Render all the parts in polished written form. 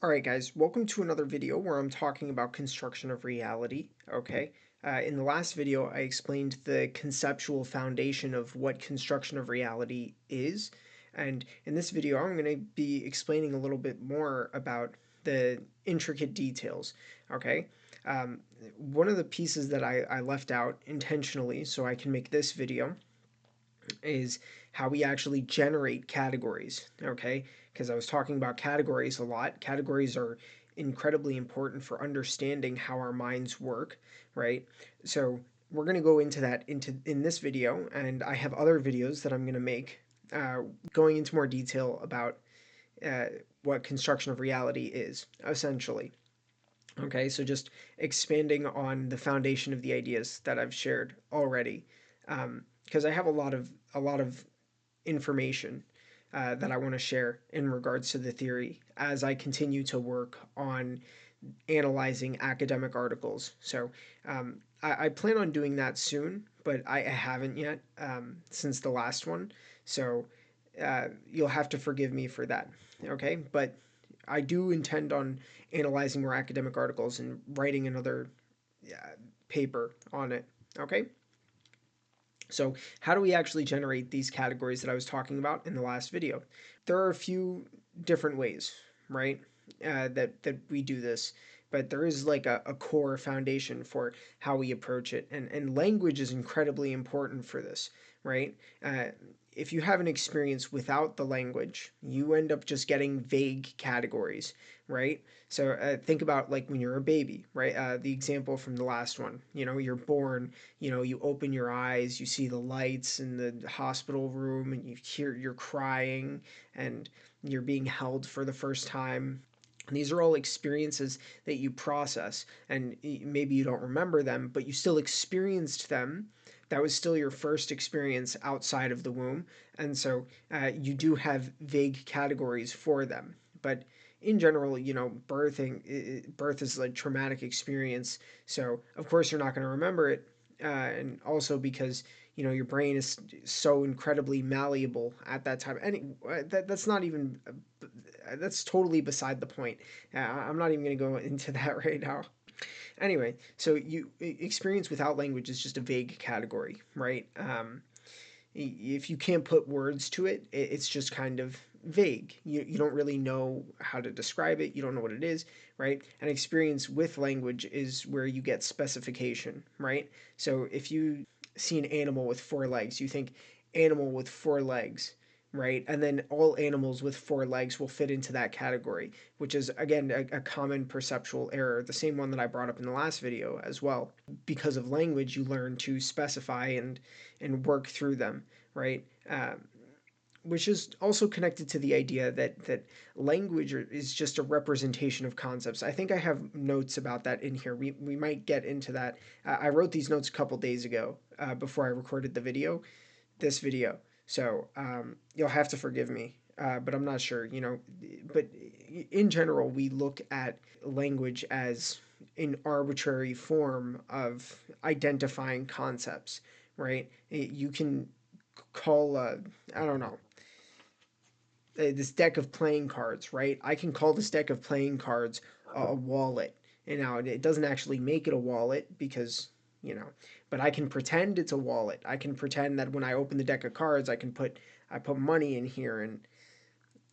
Alright guys, welcome to another video where I'm talking about construction of reality, okay? In the last video, I explained the conceptual foundation of what construction of reality is, and in this video, I'm going to be explaining a little bit more about the intricate details, okay? Um, One of the pieces that I left out intentionally so I can make this video is how we actually generate categories, okay? Because I was talking about categories a lot. Categories are incredibly important for understanding how our minds work, right? So we're going to go into that in this video, and I have other videos that I'm going to make uh, going into more detail about uh, what construction of reality is, essentially. Okay, so just expanding on the foundation of the ideas that I've shared already, because I have a lot of information that I want to share in regards to the theory as I continue to work on analyzing academic articles. So I plan on doing that soon, but I haven't yet since the last one. So you'll have to forgive me for that. Okay, but I do intend on analyzing more academic articles and writing another paper on it. Okay. So how do we actually generate these categories that I was talking about in the last video? There are a few different ways, right? That we do this, but there is like a core foundation for how we approach it, and language is incredibly important for this, right? If you have an experience without the language, you end up just getting vague categories, right? So think about like when you're a baby, right? The example from the last one, you're born, you open your eyes, you see the lights in the hospital room, and you're crying, and you're being held for the first time. And these are all experiences that you process, and maybe you don't remember them, but you still experienced them. That was still your first experience outside of the womb, and so you do have vague categories for them. But in general, birth is a traumatic experience, so of course you're not going to remember it, and also because your brain is so incredibly malleable at that time. That's not even that's totally beside the point. I'm not even going to go into that right now. Anyway, so you experience without language is just a vague category, right? If you can't put words to it, it's just kind of vague. You don't really know how to describe it. You don't know what it is, right? And experience with language is where you get specification, right? So if you see an animal with four legs, you think animal with four legs, right? And then all animals with four legs will fit into that category, which is again a common perceptual error, the same one that I brought up in the last video as well. Because of language, you learn to specify and work through them, right? Which is also connected to the idea that language is just a representation of concepts. I think I have notes about that in here. We might get into that. I wrote these notes a couple days ago before I recorded this video. So you'll have to forgive me, but I'm not sure, But in general, we look at language as an arbitrary form of identifying concepts, right? You can call, I don't know, this deck of playing cards, right? I can call this deck of playing cards a wallet. And now it doesn't actually make it a wallet because, you know, but I can pretend it's a wallet. I can pretend that when I open the deck of cards, I put money in here,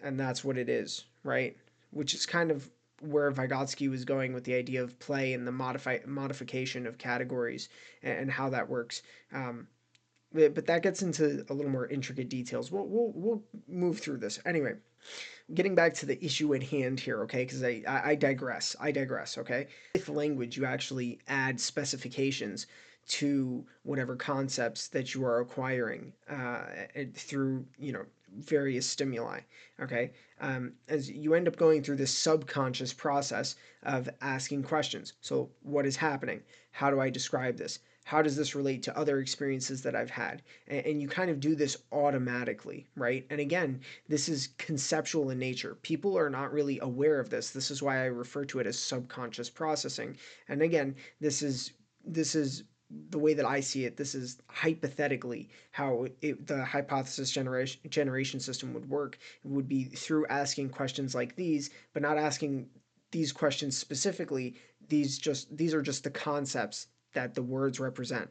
and that's what it is, right? Which is kind of where Vygotsky was going with the idea of play and the modification of categories, and how that works. But that gets into a little more intricate details. We'll move through this anyway. Getting back to the issue at hand here, okay? Because I digress. I digress. Okay. With language, you actually add specifications to whatever concepts that you are acquiring through various stimuli. Okay. As you end up going through this subconscious process of asking questions. So, what is happening? How do I describe this? How does this relate to other experiences that I've had? And you kind of do this automatically, right? And again, this is conceptual in nature. People are not really aware of this. This is why I refer to it as subconscious processing. And again, this is the way that I see it, this is hypothetically how the hypothesis generation system would work. It would be through asking questions like these, but not asking these questions specifically. These are just the concepts that the words represent.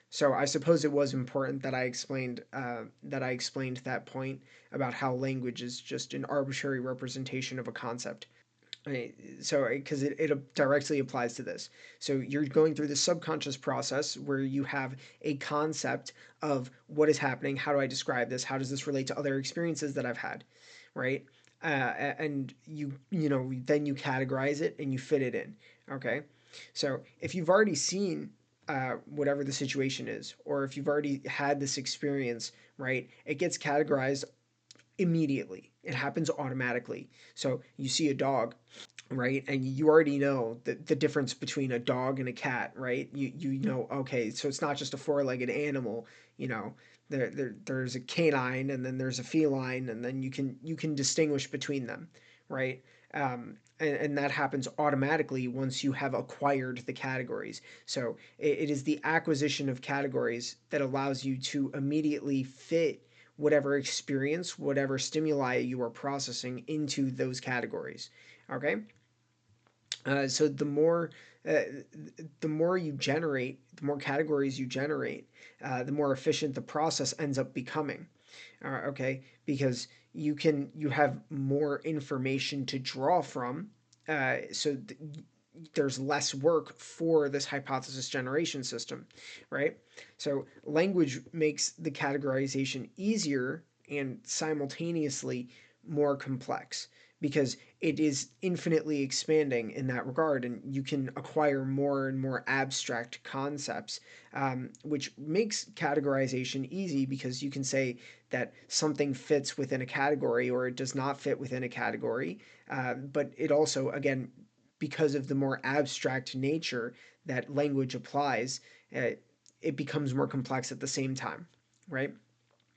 So I suppose it was important that I explained that point about how language is just an arbitrary representation of a concept. So because it directly applies to this. So you're going through the subconscious process where you have a concept of what is happening. How do I describe this? How does this relate to other experiences that I've had, right? And then you categorize it and you fit it in. Okay, so if you've already seen whatever the situation is, or if you've already had this experience, right, it gets categorized immediately. It happens automatically. So you see a dog, right, and you already know the difference between a dog and a cat, right? You know, okay, so it's not just a four-legged animal, you know. There's a canine and then there's a feline, and then you can distinguish between them, right? And that happens automatically once you have acquired the categories. So it is the acquisition of categories that allows you to immediately fit whatever experience, whatever stimuli you are processing into those categories. Okay, so uh, the more you generate, the more categories you generate, the more efficient the process ends up becoming. Okay, because you have more information to draw from, so there's less work for this hypothesis generation system, right? So language makes the categorization easier and simultaneously more complex because it is infinitely expanding in that regard, and you can acquire more and more abstract concepts, which makes categorization easy because you can say that something fits within a category or it does not fit within a category. But it also, again, because of the more abstract nature that language applies, uh, it becomes more complex at the same time, right?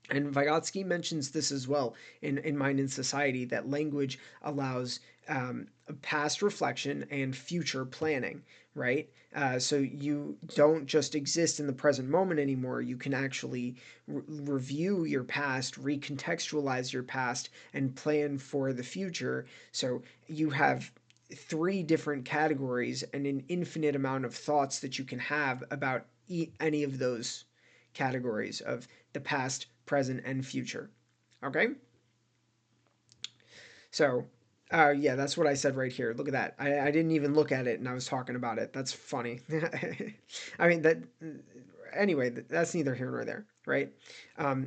And Vygotsky mentions this as well in Mind and Society, that language allows past reflection and future planning, right? So you don't just exist in the present moment anymore. You can actually review your past, recontextualize your past, and plan for the future. So you have three different categories and an infinite amount of thoughts that you can have about any of those categories of the past, present, and future. Okay? So, yeah, that's what I said right here. Look at that. I didn't even look at it and I was talking about it. That's funny. I mean, that. Anyway, that's neither here nor there, right?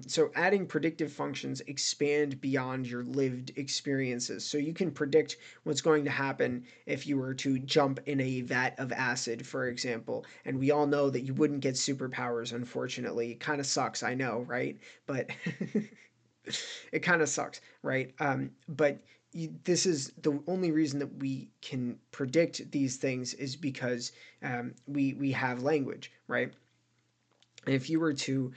So, adding predictive functions expand beyond your lived experiences. So, you can predict what's going to happen if you were to jump in a vat of acid, for example. And we all know that you wouldn't get superpowers, unfortunately. It kind of sucks, I know, right? But it kind of sucks, right? But this is the only reason that we can predict these things is because we have language, right? If you were to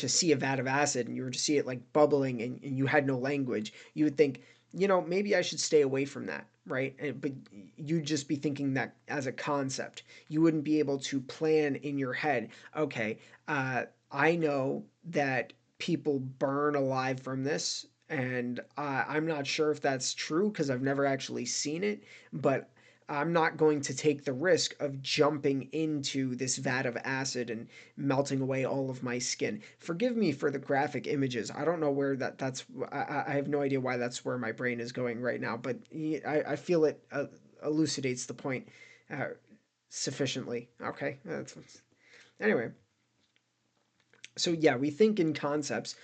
see a vat of acid and you were to see it like bubbling, and you had no language, you would think, maybe I should stay away from that, right? But you'd just be thinking that as a concept. You wouldn't be able to plan in your head, okay, I know that people burn alive from this, and I'm not sure if that's true because I've never actually seen it, but I'm not going to take the risk of jumping into this vat of acid and melting away all of my skin. Forgive me for the graphic images. I don't know where that's. I have no idea why that's where my brain is going right now, but I feel it elucidates the point uh, sufficiently. Okay, anyway. So yeah, we think in concepts,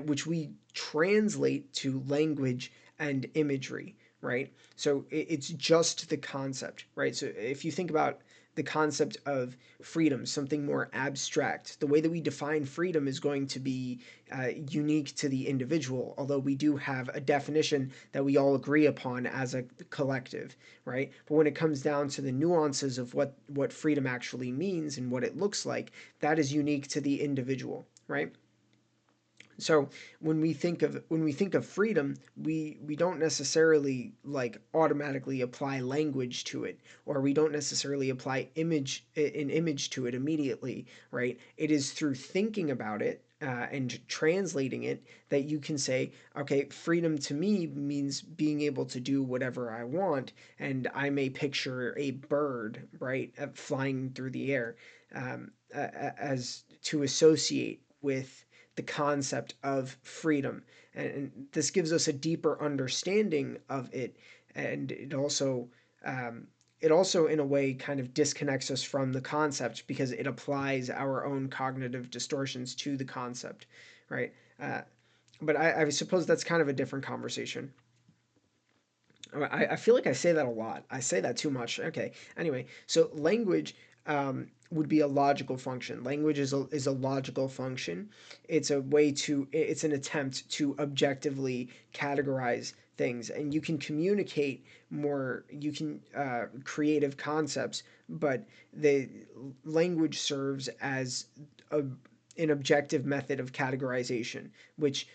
which we translate to language and imagery, right? So it's just the concept, right? So if you think about the concept of freedom, something more abstract, the way that we define freedom is going to be unique to the individual, although we do have a definition that we all agree upon as a collective, right? But when it comes down to the nuances of what freedom actually means and what it looks like, that is unique to the individual, right? So when we think of freedom, we don't necessarily like automatically apply language to it, or we don't necessarily apply an image to it immediately, right? It is through thinking about it and translating it that you can say, okay, freedom to me means being able to do whatever I want, and I may picture a bird, right, flying through the air, as to associate with the concept of freedom. And this gives us a deeper understanding of it. And um, it also, in a way, kind of disconnects us from the concept because it applies our own cognitive distortions to the concept, right? Uh, but I suppose that's kind of a different conversation. I feel like I say that a lot. I say that too much. Okay. Anyway, so language would be a logical function. Language is a logical function. It's a way to, it's an attempt to objectively categorize things. And you can communicate more, you can creative concepts, but the language serves as a, an objective method of categorization, which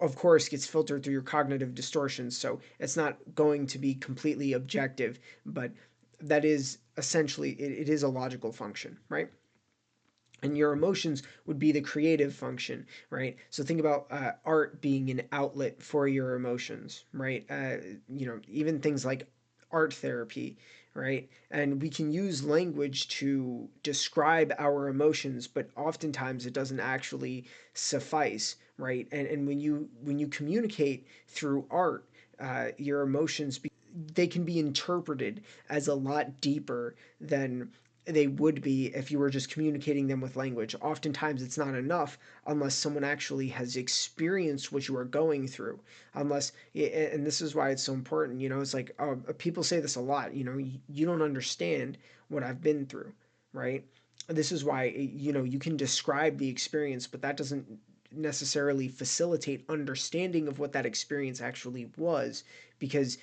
of course gets filtered through your cognitive distortions, so it's not going to be completely objective, but that is essentially it is a logical function, right? And your emotions would be the creative function, right? So think about art being an outlet for your emotions, right? Even things like art therapy, right? And we can use language to describe our emotions, but oftentimes it doesn't actually suffice, right? And when you communicate through art, your emotions they can be interpreted as a lot deeper than they would be if you were just communicating them with language. Oftentimes, it's not enough unless someone actually has experienced what you are going through. Unless, and this is why it's so important, it's like people say this a lot, you don't understand what I've been through, right? This is why, you can describe the experience, but that doesn't necessarily facilitate understanding of what that experience actually was, because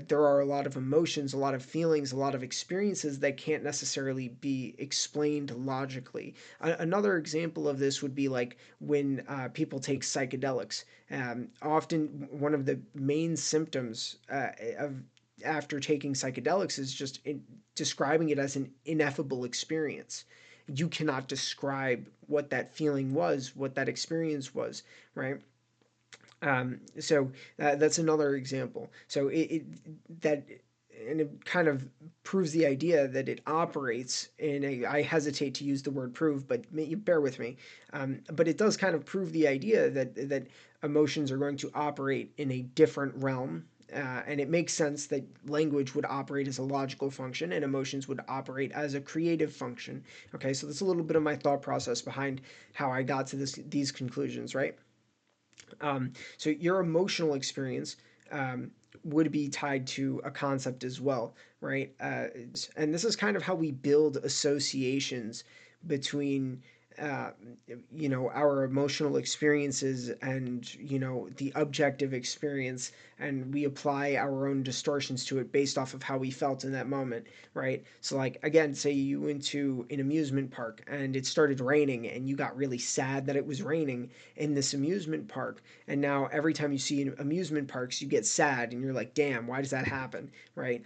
there are a lot of emotions, a lot of feelings, a lot of experiences that can't necessarily be explained logically. Another example of this would be like when people take psychedelics. Often, one of the main symptoms of after taking psychedelics is just describing it as an ineffable experience. You cannot describe what that feeling was, what that experience was, right? So that's another example. So that and it kind of proves the idea that it operates in a. I hesitate to use the word prove, but you bear with me. But it does kind of prove the idea that emotions are going to operate in a different realm. And it makes sense that language would operate as a logical function and emotions would operate as a creative function. Okay, so that's a little bit of my thought process behind how I got to these conclusions, right? So your emotional experience would be tied to a concept as well, right? And this is kind of how we build associations between uh, our emotional experiences and the objective experience, and we apply our own distortions to it based off of how we felt in that moment, right? So like again, say you went to an amusement park and it started raining and you got really sad that it was raining in this amusement park, and now every time you see amusement parks you get sad and you're like, damn, why does that happen, right?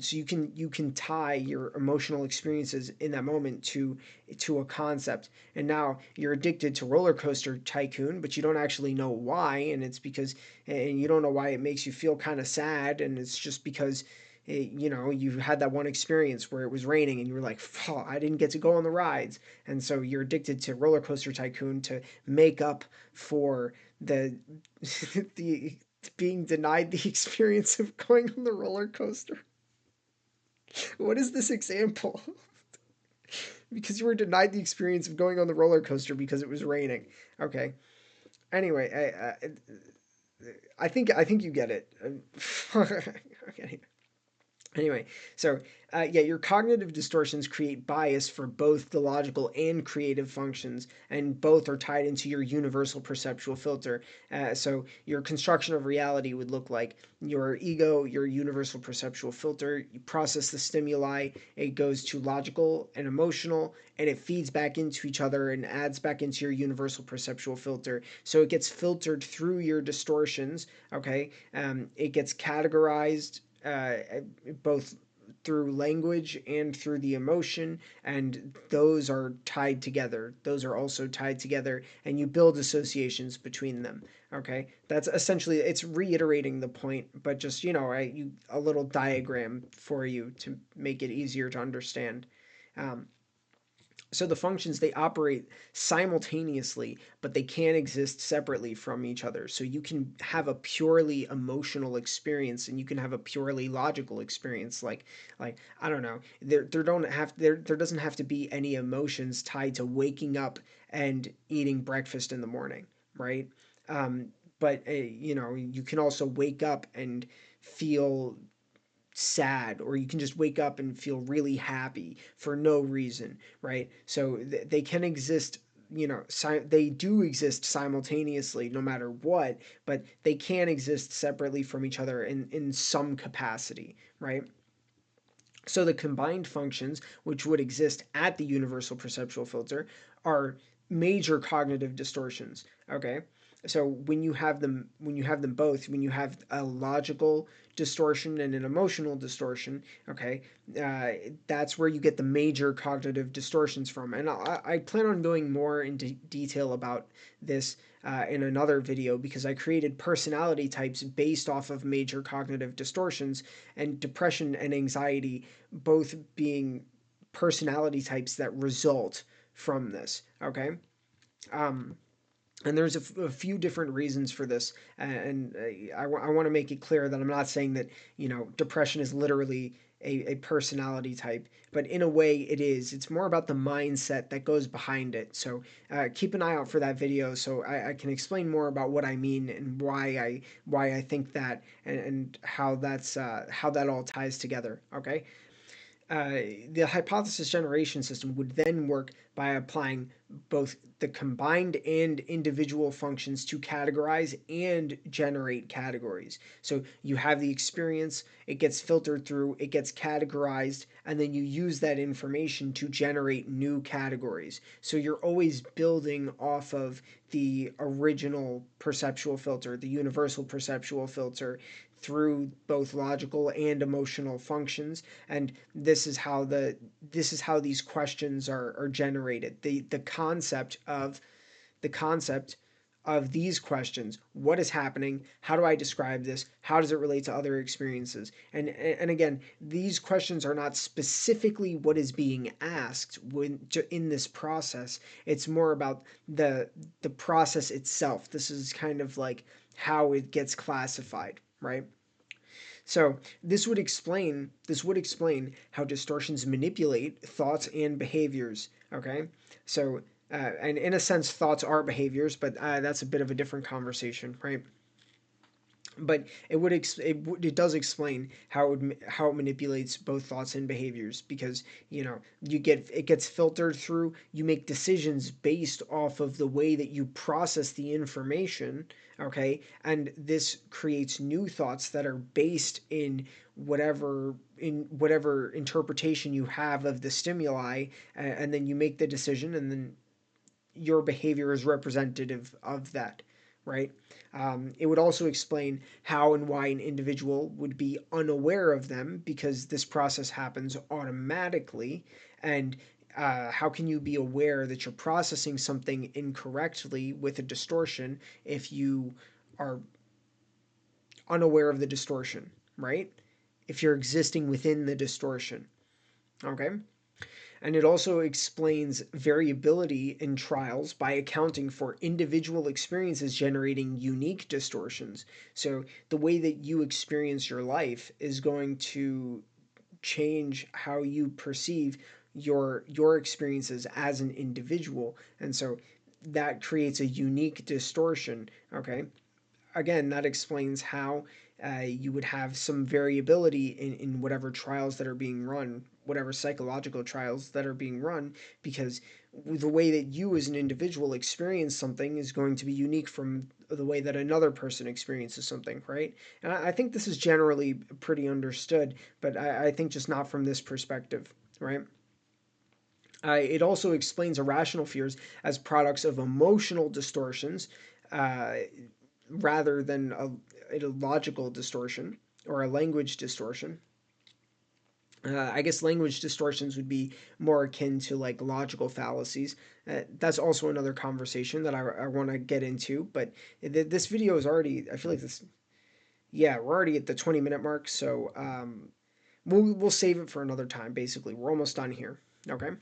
So you can tie your emotional experiences in that moment to a concept, and now you're addicted to Roller Coaster Tycoon, but you don't actually know why, and it's because, and you don't know why it makes you feel kind of sad, and it's just because you had that one experience where it was raining and you were like, oh, I didn't get to go on the rides, and so you're addicted to Roller Coaster Tycoon to make up for the the being denied the experience of going on the roller coaster. What is this example? Because you were denied the experience of going on the roller coaster because it was raining. Okay. Anyway, I think you get it. Okay. Anyway, so yeah, your cognitive distortions create bias for both the logical and creative functions, and both are tied into your universal perceptual filter. So your construction of reality would look like your ego, your universal perceptual filter. You process the stimuli, it goes to logical and emotional, and it feeds back into each other and adds back into your universal perceptual filter. So it gets filtered through your distortions. Okay, it gets categorized both through language and through the emotion, and those are tied together. Those are also tied together, and you build associations between them. Okay, that's essentially, it's reiterating the point, but just, a little diagram for you to make it easier to understand. um, so the functions, they operate simultaneously, but they can exist separately from each other. So you can have a purely emotional experience and you can have a purely logical experience. Like I don't know, there doesn't have to be any emotions tied to waking up and eating breakfast in the morning, right? um, but you can also wake up and feel sad, or you can just wake up and feel really happy for no reason, right? So they can exist, they do exist simultaneously no matter what, but they can exist separately from each other in some capacity, right? So the combined functions, which would exist at the universal perceptual filter, are major cognitive distortions. Okay, so when you have them both, when you have a logical distortion and an emotional distortion, okay, uh, that's where you get the major cognitive distortions from. And I plan on going more into detail about this in another video, because I created personality types based off of major cognitive distortions, and depression and anxiety both being personality types that result from this. Okay. Um, and there's a few different reasons for this, and I want to make it clear that I'm not saying that depression is literally a personality type, but in a way it is. It's more about the mindset that goes behind it. So keep an eye out for that video, so I can explain more about what I mean and why I think that, and how that all ties together. Okay. The hypothesis generation system would then work by applying both the combined and individual functions to categorize and generate categories. So you have the experience, it gets filtered through, it gets categorized, and then you use that information to generate new categories. So you're always building off of the original perceptual filter, the universal perceptual filter, through both logical and emotional functions. And this is how these questions are generated. The concept of these questions: what is happening, how do I describe this, how does it relate to other experiences, and again, these questions are not specifically what is being asked in this process. It's more about the process itself. This is kind of like how it gets classified, right? So this would explain how distortions manipulate thoughts and behaviors. Okay, so and in a sense, thoughts are behaviors, but that's a bit of a different conversation, right? But it does explain how it manipulates both thoughts and behaviors, because it gets filtered through. You make decisions based off of the way that you process the information. Okay, and this creates new thoughts that are based in whatever interpretation you have of the stimuli, and then you make the decision, and then your behavior is representative of that, right? It would also explain how and why an individual would be unaware of them, because this process happens automatically. And how can you be aware that you're processing something incorrectly with a distortion if you are unaware of the distortion, right? If you're existing within the distortion, okay? And it also explains variability in trials by accounting for individual experiences generating unique distortions. So the way that you experience your life is going to change how you perceive your experiences as an individual. And so that creates a unique distortion. Okay, again, that explains how you would have some variability in whatever trials that are being run, whatever psychological trials that are being run, because the way that you as an individual experience something is going to be unique from the way that another person experiences something, right? And I think this is generally pretty understood, but I think just not from this perspective, right? It also explains irrational fears as products of emotional distortions uh, rather than a logical distortion or a language distortion. I guess language distortions would be more akin to like logical fallacies. That's also another conversation that I want to get into. But this video is already, I feel like this, yeah, we're already at the 20-minute mark. So we'll save it for another time, basically. We're almost done here. Okay.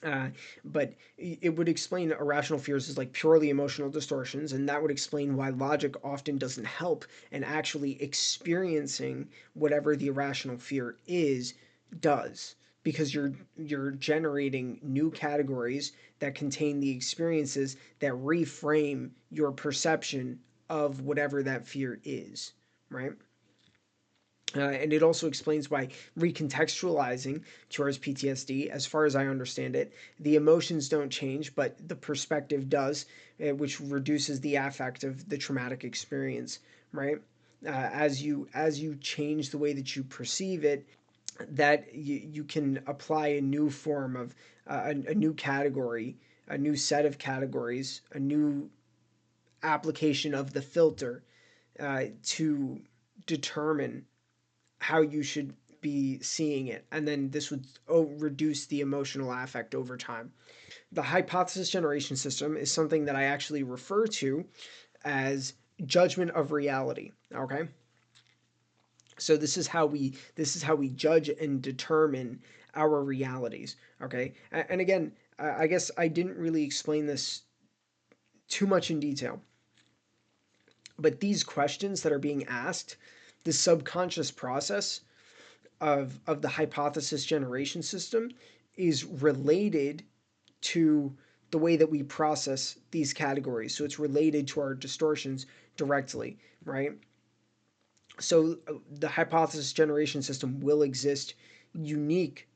Uh, but it would explain irrational fears as like purely emotional distortions, and that would explain why logic often doesn't help, and actually experiencing whatever the irrational fear is does, because you're generating new categories that contain the experiences that reframe your perception of whatever that fear is, right? And it also explains why recontextualizing cures PTSD. As far as I understand it, the emotions don't change, but the perspective does, which reduces the affect of the traumatic experience. Right? As you change the way that you perceive it, that you can apply a new form of a new category, a new set of categories, a new application of the filter to determine how you should be seeing it, and then this would reduce the emotional affect over time. The hypothesis generation system is something that I actually refer to as judgment of reality. Okay, so this is how we judge and determine our realities. Okay, and again, I guess I didn't really explain this too much in detail, but these questions that are being asked, the subconscious process of the hypothesis generation system is related to the way that we process these categories. So it's related to our distortions directly, right? So the hypothesis generation system will exist unique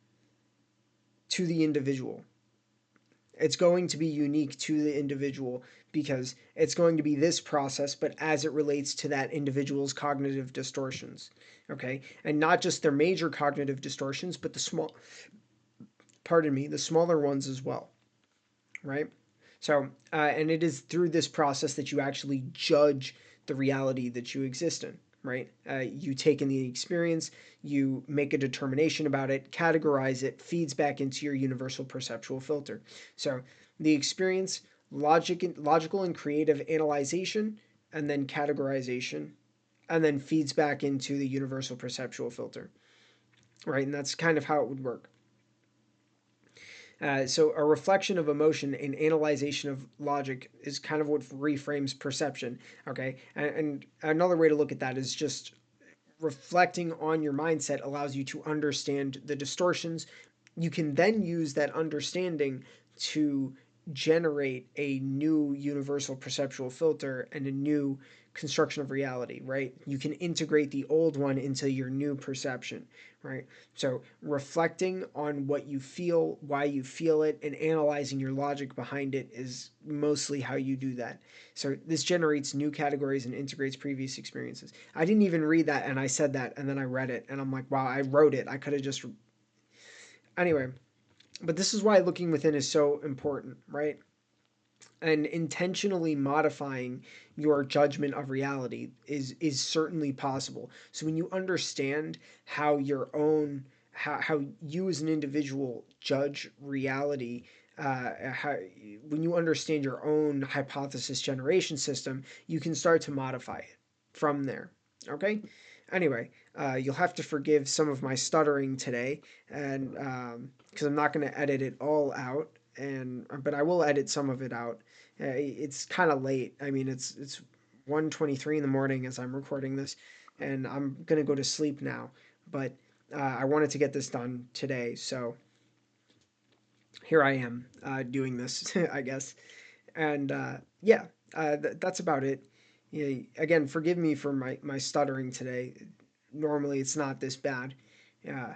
to the individual. It's going to be unique to the individual because it's going to be this process, but as it relates to that individual's cognitive distortions. Okay. And not just their major cognitive distortions, but the smaller ones as well. Right. So, and it is through this process that you actually judge the reality that you exist in. Right? You take in the experience, you make a determination about it, categorize it, feeds back into your universal perceptual filter. So the experience, logical and creative analyzation, and then categorization, and then feeds back into the universal perceptual filter. Right? And that's kind of how it would work. So a reflection of emotion and analyzation of logic is kind of what reframes perception. Okay, and another way to look at that is just reflecting on your mindset allows you to understand the distortions. You can then use that understanding to generate a new universal perceptual filter and a new construction of reality, right? You can integrate the old one into your new perception, right? So, reflecting on what you feel, why you feel it, and analyzing your logic behind it is mostly how you do that. So, this generates new categories and integrates previous experiences. I didn't even read that, and I said that, and then I read it, and I'm like, wow, I wrote it. I could have just. Anyway, but this is why looking within is so important, right? And intentionally modifying your judgment of reality is certainly possible. So when you understand how your own how you as an individual judge reality, how, when you understand your own hypothesis generation system, you can start to modify it from there. Okay. Anyway, you'll have to forgive some of my stuttering today, and because I'm not going to edit it all out, and but I will edit some of it out. It's kind of late. I mean, it's 1:23 in the morning as I'm recording this, and I'm gonna go to sleep now. But I wanted to get this done today, so here I am doing this, I guess. And yeah, that's about it. Yeah, again, forgive me for my stuttering today. Normally, it's not this bad. Yeah,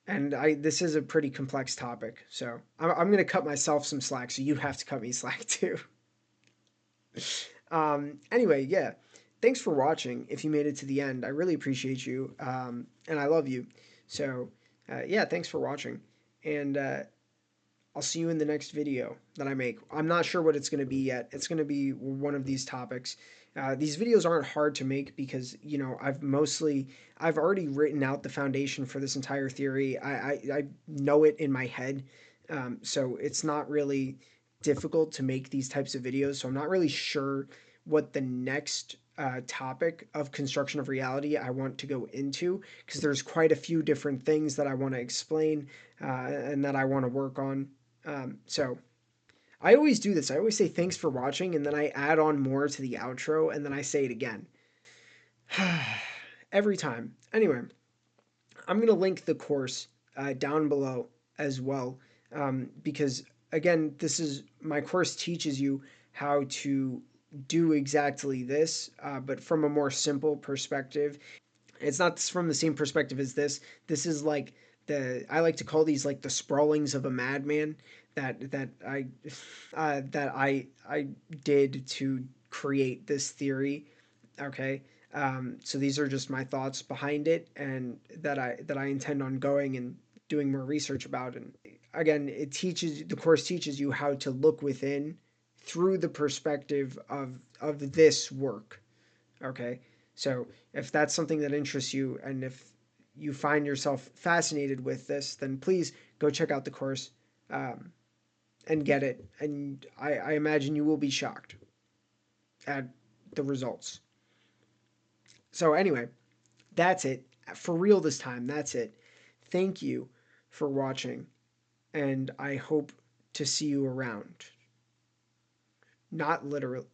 and I this is a pretty complex topic, so I'm gonna cut myself some slack, so you have to cut me slack too. Anyway, yeah, thanks for watching. If you made it to the end, I really appreciate you, and I love you. So, yeah, thanks for watching, and I'll see you in the next video that I make. I'm not sure what it's going to be yet. It's going to be one of these topics. These videos aren't hard to make because I've already written out the foundation for this entire theory. I know it in my head, so it's not really difficult to make these types of videos. So I'm not really sure what the next topic of construction of reality I want to go into, because there's quite a few different things that I want to explain and that I want to work on. So I always do this. I always say thanks for watching, and then I add on more to the outro, and then I say it again. Every time. Anyway, I'm going to link the course down below as well, because again, this is my course teaches you how to do exactly this, but from a more simple perspective. It's not from the same perspective as this. This is like I like to call these like the sprawlings of a madman that I did to create this theory. Okay, so these are just my thoughts behind it, and that I intend on going and doing more research about. And again, the course teaches you how to look within through the perspective of this work. Okay. So if that's something that interests you, and if you find yourself fascinated with this, then please go check out the course, um, and get it. And I imagine you will be shocked at the results. So, anyway, that's it. For real this time, that's it. Thank you for watching, and I hope to see you around. Not literally.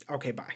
Okay, bye.